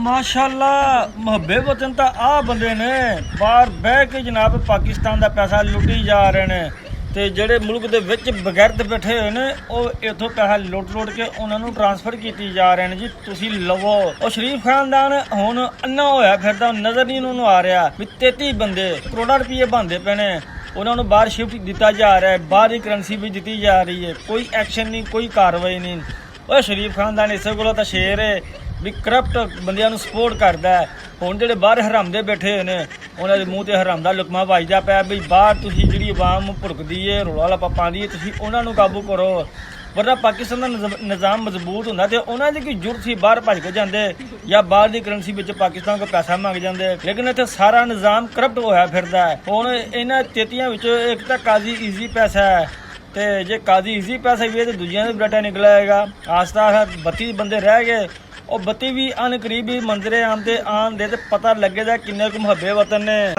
माशाअल्लाह मुहब्बे वतन तो आ बंदे ने बाहर बह के जनाब पाकिस्तान का पैसा लुटी जा रहे हैं तो ਜਿਹੜੇ ਮੁਲਕ ਦੇ ਵਿੱਚ ਬਗੈਰਤ ਬੈਠੇ ਹੋਏ ਨੇ ਉਹ ਇੱਥੋਂ ਪੈਸਾ ਲੁੱਟ ਕੇ ਉਹਨਾਂ ਨੂੰ ਟ੍ਰਾਂਸਫਰ ਕੀਤੀ ਜਾ ਰਹੇ ਨੇ ਜੀ ਤੁਸੀਂ ਲਵੋ। ਉਹ ਸ਼ਰੀਫ ਖਾਨਦਾਨ ਹੁਣ ਅੰਨਾ ਹੋਇਆ ਫਿਰਦਾ ਨਜ਼ਰ ਨਹੀਂ ਉਹਨੂੰ ਆ ਰਿਹਾ ਵੀ 33 ਬੰਦੇ ਕਰੋੜਾਂ ਰੁਪਏ ਬਣਦੇ ਪਏ ਨੇ ਉਹਨਾਂ ਨੂੰ ਬਾਹਰ ਸ਼ਿਫਟ ਦਿੱਤਾ ਜਾ ਰਿਹਾ ਹੈ ਬਾਹਰ ਦੀ ਕਰੰਸੀ ਵੀ ਦਿੱਤੀ ਜਾ ਰਹੀ ਹੈ ਕੋਈ ਐਕਸ਼ਨ ਨਹੀਂ ਕੋਈ ਕਾਰਵਾਈ ਨਹੀਂ। ਉਹ ਸ਼ਰੀਫ ਖਾਨਦਾਨ ਇਸੇ ਕੋਲ ਤਾਂ ਸ਼ੇਰ ਹੈ ਵੀ ਕਰਪਟ ਬੰਦਿਆਂ ਨੂੰ ਸਪੋਰਟ ਕਰਦਾ ਹੈ। ਹੁਣ ਜਿਹੜੇ ਬਾਹਰ ਹਰਾਮਦੇ ਬੈਠੇ ਹੋਏ ਨੇ ਉਹਨਾਂ ਦੇ ਮੂੰਹ ਤੇ ਹਰਾਮ ਦਾ ਲੁਕਮਾ ਵੱਜਦਾ ਪਿਆ ਵੀ ਬਾਹਰ ਤੁਸੀਂ ਜਿਹੜੀ ਆਵਾਮ ਭੁੜਕਦੀ ਏ ਰੌਲਾ ਪਾਉਂਦੀ ਏ ਤੁਸੀਂ ਉਹਨਾਂ ਨੂੰ ਕਾਬੂ ਕਰੋ ਵਰਨਾ ਪਾਕਿਸਤਾਨ ਦਾ ਨਿਜ਼ਾਮ ਮਜ਼ਬੂਤ ਹੁੰਦਾ ਤੇ ਉਹਨਾਂ ਦੀ ਕੀ ਜ਼ਰੂਰਤ ਸੀ ਬਾਹਰ ਭੱਜ ਕੇ ਜਾਂਦੇ ਜਾਂ ਬਾਹਰ ਦੀ ਕਰੰਸੀ ਵਿੱਚ ਪਾਕਿਸਤਾਨ ਕੋਲ ਪੈਸਾ ਮੰਗ ਜਾਂਦੇ। ਲੇਕਿਨ ਇੱਥੇ ਸਾਰਾ ਨਿਜ਼ਾਮ ਕਰਪਟ ਹੋਇਆ ਫਿਰਦਾ ਹੈ। ਹੁਣ ਇਹਨਾਂ ਤੇਤੀਆਂ ਵਿੱਚੋਂ ਇੱਕ ਤਾਂ ਕਾਜ਼ੀ ਈਜ਼ੀ ਪੈਸਾ ਹੈ ਤੇ ਜੇ ਕਾਜ਼ੀ ਈਜ਼ੀ ਪੈਸਾ ਵੀ ਹੈ ਤੇ ਦੂਜਿਆਂ ਦੇ ਬਰਾਟਾ ਨਿਕਲ ਆਏਗਾ। ਆਸਤਾ 32 ਬੰਦੇ ਰਹਿ ਗਏ ਉਹ 32 ਵੀ ਅਨ ਕਰੀਬੀ ਮੰਜ਼ਰੇ ਆਮ ਦੇ ਤੇ ਪਤਾ ਲੱਗੇਗਾ ਕਿੰਨੇ ਕੁ ਮੁਹੱਬੇ ਵਤਨ ਨੇ।